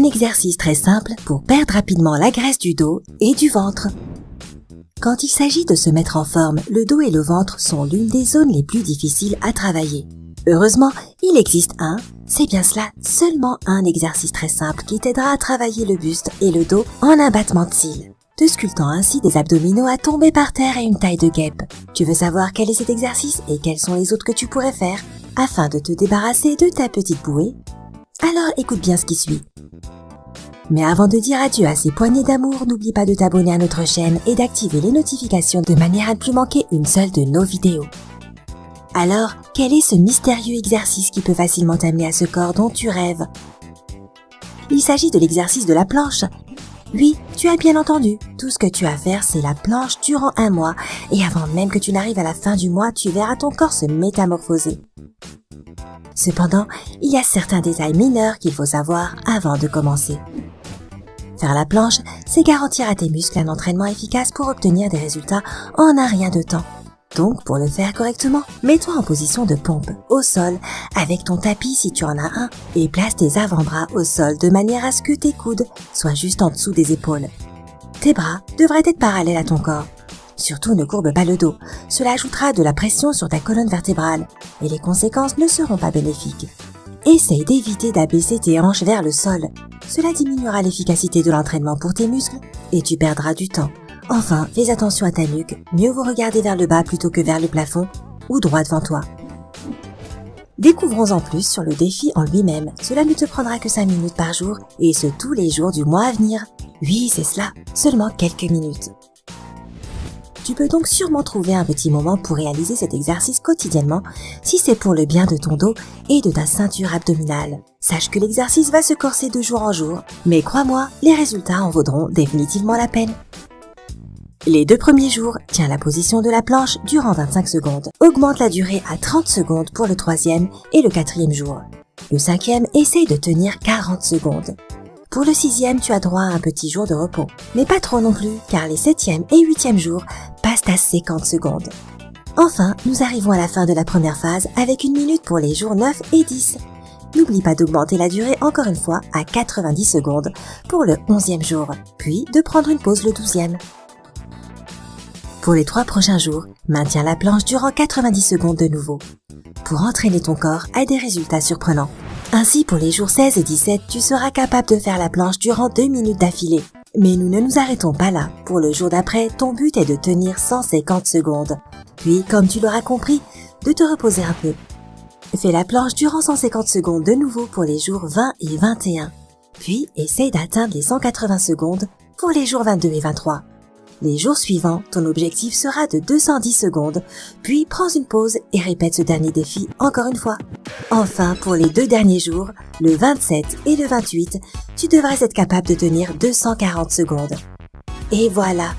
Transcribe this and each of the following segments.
exercice très simple pour perdre rapidement la graisse du dos et du ventre. Quand il s'agit de se mettre en forme, le dos et le ventre sont l'une des zones les plus difficiles à travailler. Heureusement, il existe c'est bien cela, seulement un exercice très simple qui t'aidera à travailler le buste et le dos en un battement de cils, te sculptant ainsi des abdominaux à tomber par terre et une taille de guêpe. Tu veux savoir quel est cet exercice et quels sont les autres que tu pourrais faire afin de te débarrasser de ta petite bouée? Alors écoute bien ce qui suit. Mais avant de dire adieu à ces poignées d'amour, n'oublie pas de t'abonner à notre chaîne et d'activer les notifications de manière à ne plus manquer une seule de nos vidéos. Alors, quel est ce mystérieux exercice qui peut facilement t'amener à ce corps dont tu rêves? Il s'agit de l'exercice de la planche. Oui, tu as bien entendu, tout ce que tu as à faire c'est la planche durant 1 mois et avant même que tu n'arrives à la fin du mois, tu verras ton corps se métamorphoser. Cependant, il y a certains détails mineurs qu'il faut savoir avant de commencer. Faire la planche, c'est garantir à tes muscles un entraînement efficace pour obtenir des résultats en un rien de temps. Donc, pour le faire correctement, mets-toi en position de pompe, au sol, avec ton tapis si tu en as un, et place tes avant-bras au sol de manière à ce que tes coudes soient juste en dessous des épaules. Tes bras devraient être parallèles à ton corps. Surtout ne courbe pas le dos, cela ajoutera de la pression sur ta colonne vertébrale, et les conséquences ne seront pas bénéfiques. Essaye d'éviter d'abaisser tes hanches vers le sol, cela diminuera l'efficacité de l'entraînement pour tes muscles, et tu perdras du temps. Enfin, fais attention à ta nuque, mieux vaut regarder vers le bas plutôt que vers le plafond ou droit devant toi. Découvrons en plus sur le défi en lui-même, cela ne te prendra que 5 minutes par jour et ce tous les jours du mois à venir. Oui, c'est cela, seulement quelques minutes. Tu peux donc sûrement trouver un petit moment pour réaliser cet exercice quotidiennement si c'est pour le bien de ton dos et de ta ceinture abdominale. Sache que l'exercice va se corser de jour en jour, mais crois-moi, les résultats en vaudront définitivement la peine. Les 2 premiers jours, tiens la position de la planche durant 25 secondes. Augmente la durée à 30 secondes pour le 3e et le 4e jour. Le 5e, essaye de tenir 40 secondes. Pour le 6e, tu as droit à un petit jour de repos. Mais pas trop non plus, car les 7e et 8e jours passent à 50 secondes. Enfin, nous arrivons à la fin de la première phase avec 1 minute pour les jours 9 et 10. N'oublie pas d'augmenter la durée encore une fois à 90 secondes pour le 11e jour, puis de prendre une pause le 12e. Pour les 3 prochains jours, maintiens la planche durant 90 secondes de nouveau, pour entraîner ton corps à des résultats surprenants. Ainsi, pour les jours 16 et 17, tu seras capable de faire la planche durant 2 minutes d'affilée. Mais nous ne nous arrêtons pas là. Pour le jour d'après, ton but est de tenir 150 secondes. Puis, comme tu l'auras compris, de te reposer un peu. Fais la planche durant 150 secondes de nouveau pour les jours 20 et 21. Puis, essaye d'atteindre les 180 secondes pour les jours 22 et 23. Les jours suivants, ton objectif sera de 210 secondes, puis prends une pause et répète ce dernier défi encore une fois. Enfin, pour les 2 derniers jours, le 27 et le 28, tu devrais être capable de tenir 240 secondes. Et voilà!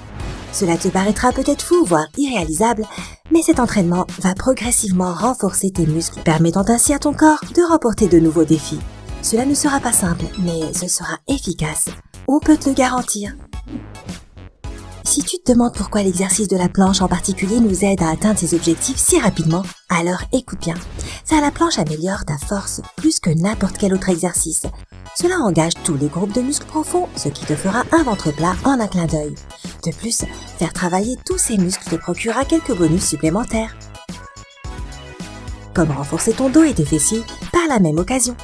Cela te paraîtra peut-être fou, voire irréalisable, mais cet entraînement va progressivement renforcer tes muscles, permettant ainsi à ton corps de remporter de nouveaux défis. Cela ne sera pas simple, mais ce sera efficace. On peut te le garantir. Si tu te demandes pourquoi l'exercice de la planche en particulier nous aide à atteindre tes objectifs si rapidement, alors écoute bien. Faire la planche améliore ta force plus que n'importe quel autre exercice. Cela engage tous les groupes de muscles profonds, ce qui te fera un ventre plat en un clin d'œil. De plus, faire travailler tous ces muscles te procurera quelques bonus supplémentaires. Comme renforcer ton dos et tes fessiers par la même occasion.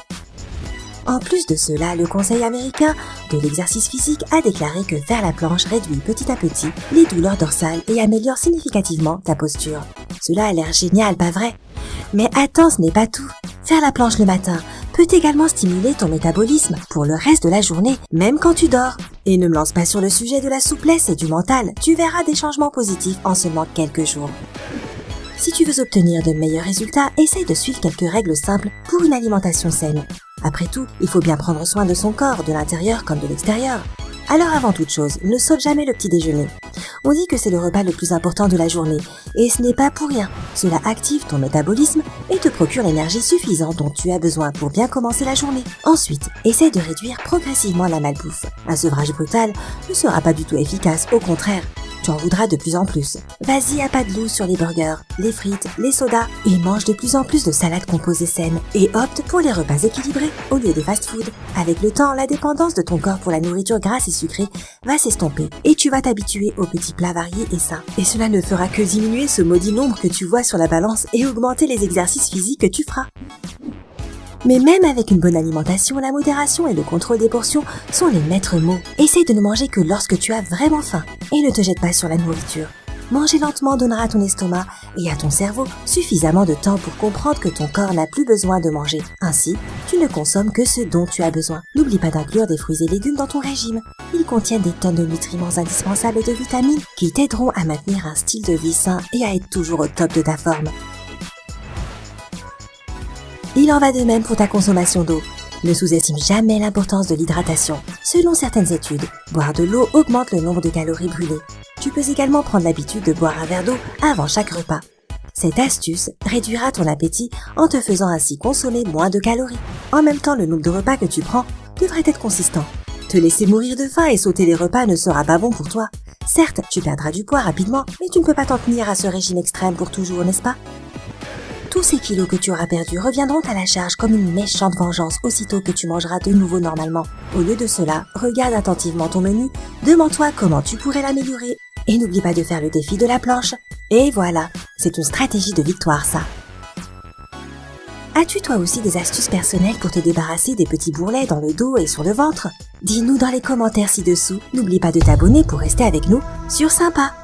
En plus de cela, le Conseil américain de l'exercice physique a déclaré que faire la planche réduit petit à petit les douleurs dorsales et améliore significativement ta posture. Cela a l'air génial, pas vrai? Mais attends, ce n'est pas tout. Faire la planche le matin peut également stimuler ton métabolisme pour le reste de la journée, même quand tu dors. Et ne me lance pas sur le sujet de la souplesse et du mental, tu verras des changements positifs en seulement quelques jours. Si tu veux obtenir de meilleurs résultats, essaye de suivre quelques règles simples pour une alimentation saine. Après tout, il faut bien prendre soin de son corps, de l'intérieur comme de l'extérieur. Alors avant toute chose, ne saute jamais le petit déjeuner. On dit que c'est le repas le plus important de la journée, et ce n'est pas pour rien. Cela active ton métabolisme et te procure l'énergie suffisante dont tu as besoin pour bien commencer la journée. Ensuite, essaye de réduire progressivement la malbouffe. Un sevrage brutal ne sera pas du tout efficace, au contraire. tu en voudras de plus en plus. Vas-y à pas de loup sur les burgers, les frites, les sodas et mange de plus en plus de salades composées saines et opte pour les repas équilibrés au lieu des fast-food. Avec le temps, la dépendance de ton corps pour la nourriture grasse et sucrée va s'estomper et tu vas t'habituer aux petits plats variés et sains. Et cela ne fera que diminuer ce maudit nombre que tu vois sur la balance et augmenter les exercices physiques que tu feras. Mais même avec une bonne alimentation, la modération et le contrôle des portions sont les maîtres mots. Essaye de ne manger que lorsque tu as vraiment faim et ne te jette pas sur la nourriture. Manger lentement donnera à ton estomac et à ton cerveau suffisamment de temps pour comprendre que ton corps n'a plus besoin de manger. Ainsi, tu ne consommes que ce dont tu as besoin. N'oublie pas d'inclure des fruits et légumes dans ton régime. Ils contiennent des tonnes de nutriments indispensables et de vitamines qui t'aideront à maintenir un style de vie sain et à être toujours au top de ta forme. Il en va de même pour ta consommation d'eau. Ne sous-estime jamais l'importance de l'hydratation. Selon certaines études, boire de l'eau augmente le nombre de calories brûlées. Tu peux également prendre l'habitude de boire un verre d'eau avant chaque repas. Cette astuce réduira ton appétit en te faisant ainsi consommer moins de calories. En même temps, le nombre de repas que tu prends devrait être consistant. Te laisser mourir de faim et sauter les repas ne sera pas bon pour toi. Certes, tu perdras du poids rapidement, mais tu ne peux pas t'en tenir à ce régime extrême pour toujours, n'est-ce pas ? Tous ces kilos que tu auras perdus reviendront à la charge comme une méchante vengeance aussitôt que tu mangeras de nouveau normalement. Au lieu de cela, regarde attentivement ton menu, demande-toi comment tu pourrais l'améliorer et n'oublie pas de faire le défi de la planche. Et voilà, c'est une stratégie de victoire ça. As-tu toi aussi des astuces personnelles pour te débarrasser des petits bourrelets dans le dos et sur le ventre ? Dis-nous dans les commentaires ci-dessous. N'oublie pas de t'abonner pour rester avec nous sur Sympa.